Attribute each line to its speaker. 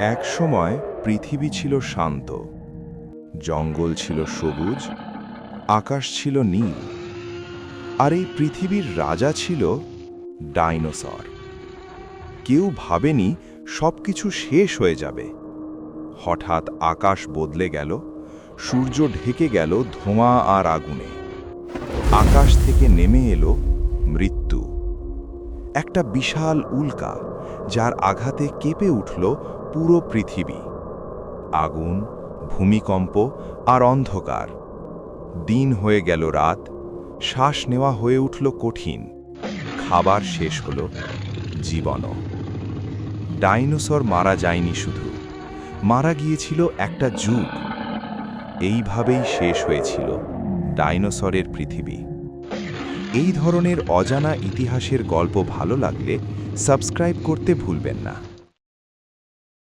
Speaker 1: এক সময় পৃথিবী ছিল শান্ত, জঙ্গল ছিল সবুজ, আকাশ ছিল নীল। আর এই পৃথিবীর রাজা ছিল ডাইনোসর। কেউ ভাবেনি সবকিছু শেষ হয়ে যাবে। হঠাৎ আকাশ বদলে গেল, সূর্য ঢেকে গেল ধোঁয়া আর আগুনে। আকাশ থেকে নেমে এলো মৃত্যু, একটা বিশাল উল্কা যার আঘাতে কেঁপে উঠল পুরো পৃথিবী। আগুন, ভূমিকম্প আর অন্ধকার। দিন হয়ে গেল রাত, শ্বাস নেওয়া হয়ে উঠল কঠিন। খাবার শেষ হলো, জীবনও। ডাইনোসর মারা যায়নি শুধু, মারা গিয়েছিল একটা যুগ। এইভাবেই শেষ হয়েছিল ডাইনোসরের পৃথিবী। এই ধরনের অজানা ইতিহাসের গল্প ভালো লাগলে সাবস্ক্রাইব করতে ভুলবেন না।